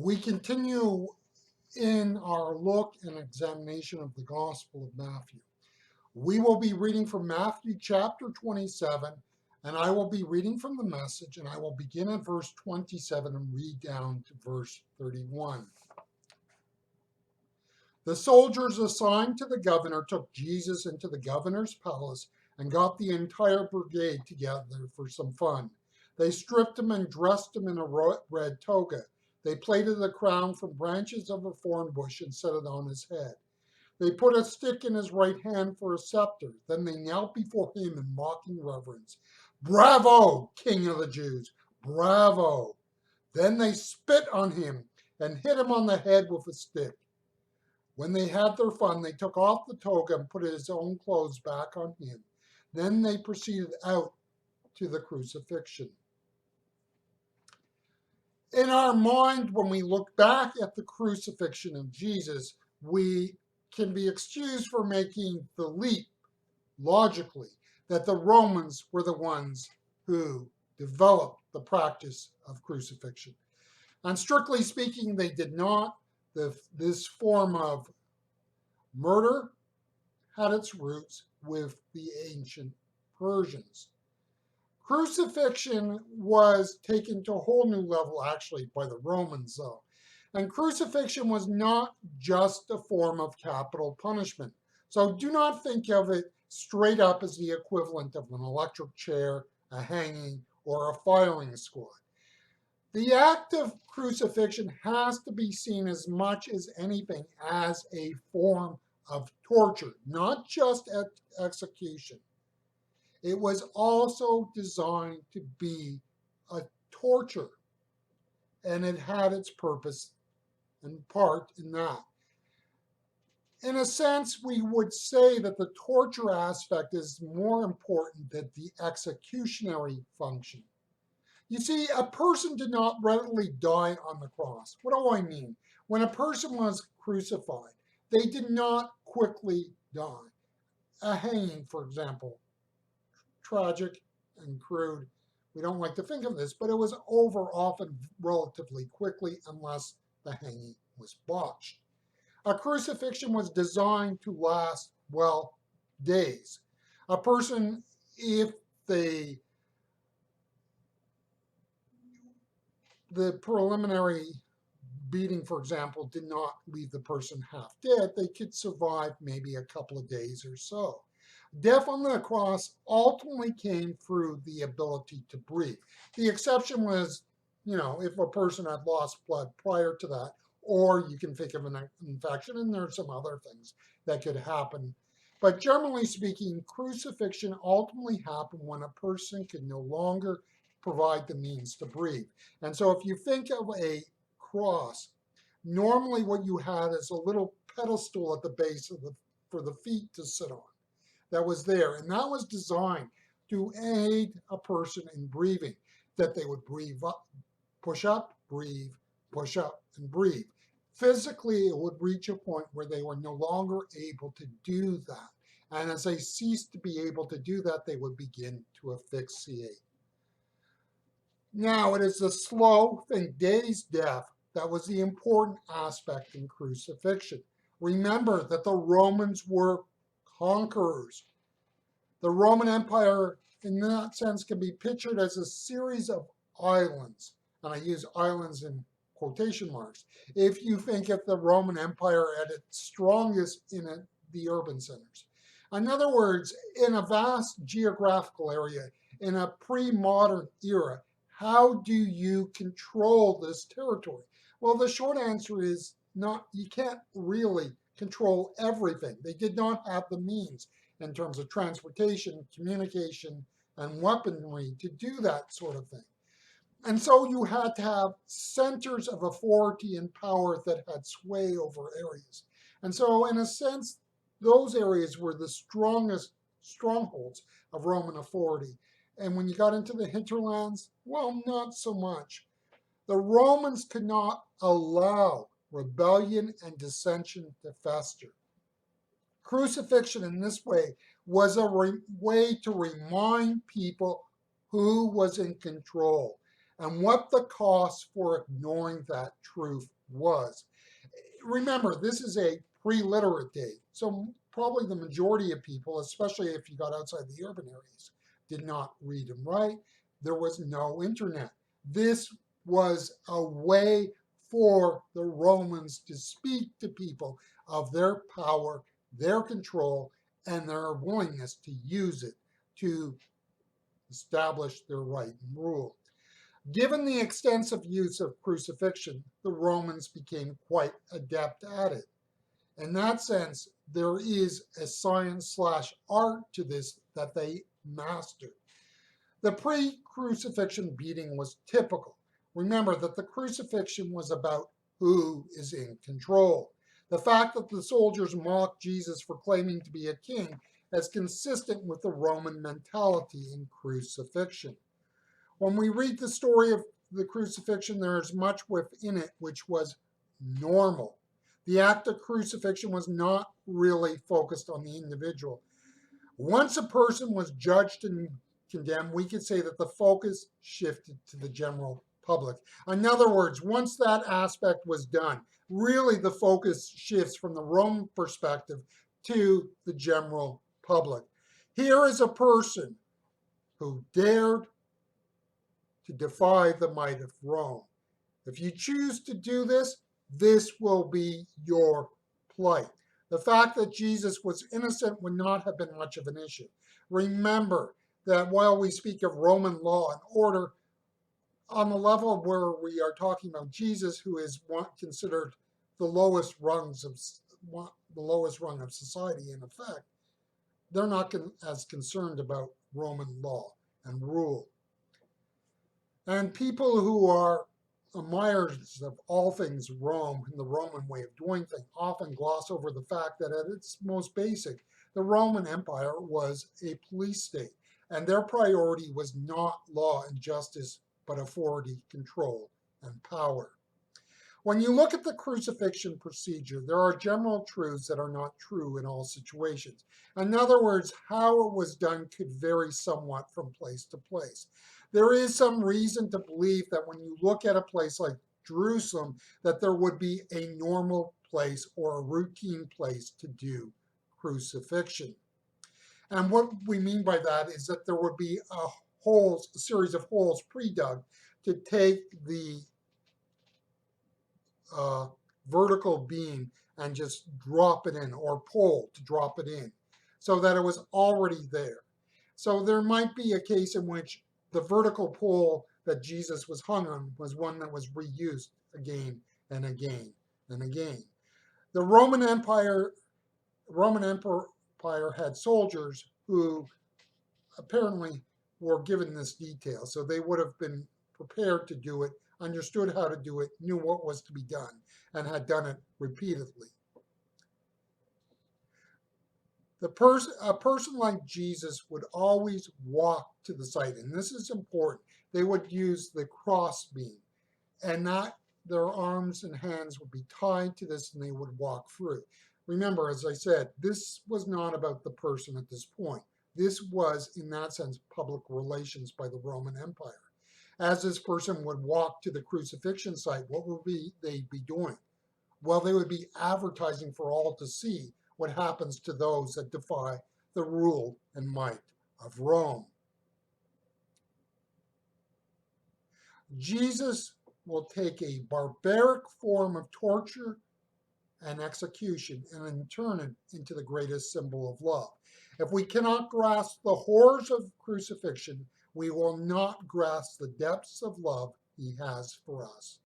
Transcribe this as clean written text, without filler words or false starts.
We continue in our look and examination of the Gospel of Matthew. We will be reading from Matthew chapter 27, and I will be reading from the Message, and I will begin at verse 27 and read down to verse 31. The soldiers assigned to the governor took Jesus into the governor's palace and got the entire brigade together for some fun. They stripped him and dressed him in a red toga. They plaited a crown from branches of a thorn bush and set it on his head. They put a stick in his right hand for a scepter. Then they knelt before him in mocking reverence. "Bravo, King of the Jews! Bravo!" Then they spit on him and hit him on the head with a stick. When they had their fun, they took off the toga and put his own clothes back on him. Then they proceeded out to the crucifixion. In our mind, when we look back at the crucifixion of Jesus, we can be excused for making the leap logically that the Romans were the ones who developed the practice of crucifixion. And strictly speaking, they did not. This form of murder had its roots with the ancient Persians. Crucifixion was taken to a whole new level, actually, by the Romans, though. And crucifixion was not just a form of capital punishment. So do not think of it straight up as the equivalent of an electric chair, a hanging, or a firing squad. The act of crucifixion has to be seen as much as anything as a form of torture, not just execution. It was also designed to be a torture, and it had its purpose and part in that. In a sense, we would say that the torture aspect is more important than the executionary function. You see, a person did not readily die on the cross. What do I mean? When a person was crucified, they did not quickly die. A hanging, for example, tragic and crude. We don't like to think of this, but it was over often relatively quickly unless the hanging was botched. A crucifixion was designed to last, well, days. A person, if the preliminary beating, for example, did not leave the person half dead, they could survive maybe a couple of days or so. Death on the cross ultimately came through the ability to breathe. The exception was, if a person had lost blood prior to that, or you can think of an infection, and there's some other things that could happen. But generally speaking, crucifixion ultimately happened when a person could no longer provide the means to breathe. And so if you think of a cross, normally what you had is a little pedestal at the base for the feet to sit on that was there. And that was designed to aid a person in breathing, that they would breathe up, push up, breathe, push up, and breathe. Physically, it would reach a point where they were no longer able to do that. And as they ceased to be able to do that, they would begin to asphyxiate. Now, it is the slow, think days death, that was the important aspect in crucifixion. Remember that the Romans were conquerors. The Roman Empire, in that sense, can be pictured as a series of islands, and I use islands in quotation marks. If you think of the Roman Empire at its strongest in the urban centers. In other words, in a vast geographical area, in a pre-modern era, how do you control this territory? Well, the short answer is not. You can't really control everything. They did not have the means in terms of transportation, communication, and weaponry to do that sort of thing. And so you had to have centers of authority and power that had sway over areas. And so, in a sense, those areas were the strongest strongholds of Roman authority. And when you got into the hinterlands, well, not so much. The Romans could not allow rebellion and dissension to fester. Crucifixion in this way was a way to remind people who was in control. and what the cost for ignoring that truth was. Remember, this is a pre-literate day, so probably the majority of people, especially if you got outside the urban areas, did not read and write. There was no internet. This was a way for the Romans to speak to people of their power, their control, and their willingness to use it to establish their right and rule. Given the extensive use of crucifixion, the Romans became quite adept at it. In that sense, there is a science/art to this that they mastered. The pre-crucifixion beating was typical. Remember that the crucifixion was about who is in control. The fact that the soldiers mocked Jesus for claiming to be a king is consistent with the Roman mentality in crucifixion. When we read the story of the crucifixion, there is much within it which was normal. The act of crucifixion was not really focused on the individual. Once a person was judged and condemned, we could say that the focus shifted to the general public. In other words, once that aspect was done, really the focus shifts from the Roman perspective to the general public. Here is a person who dared to defy the might of Rome. If you choose to do this, this will be your plight. The fact that Jesus was innocent would not have been much of an issue. Remember that while we speak of Roman law and order, on the level where we are talking about Jesus, who is considered the lowest rung of society in effect, they're not as concerned about Roman law and rule. And people who are admirers of all things Rome and the Roman way of doing things often gloss over the fact that at its most basic, the Roman Empire was a police state, and their priority was not law and justice, but authority, control, and power. When you look at the crucifixion procedure, there are general truths that are not true in all situations. In other words, how it was done could vary somewhat from place to place. There is some reason to believe that when you look at a place like Jerusalem, that there would be a normal place or a routine place to do crucifixion. And what we mean by that is that there would be a series of holes pre-dug to take the vertical beam and just drop it in, or pole to drop it in, so that it was already there. So there might be a case in which the vertical pole that Jesus was hung on was one that was reused again and again and again. The Roman Empire had soldiers who apparently were given this detail, so they would have been prepared to do it, understood how to do it, knew what was to be done, and had done it repeatedly. A person like Jesus would always walk to the site, and this is important. They would use the crossbeam, and that their arms and hands would be tied to this, and they would walk through. Remember, as I said, this was not about the person at this point. This was, in that sense, public relations by the Roman Empire. As this person would walk to the crucifixion site, what would they be doing? Well, they would be advertising for all to see what happens to those that defy the rule and might of Rome. Jesus will take a barbaric form of torture and execution and turn it into the greatest symbol of love. If we cannot grasp the horrors of crucifixion, we will not grasp the depths of love he has for us.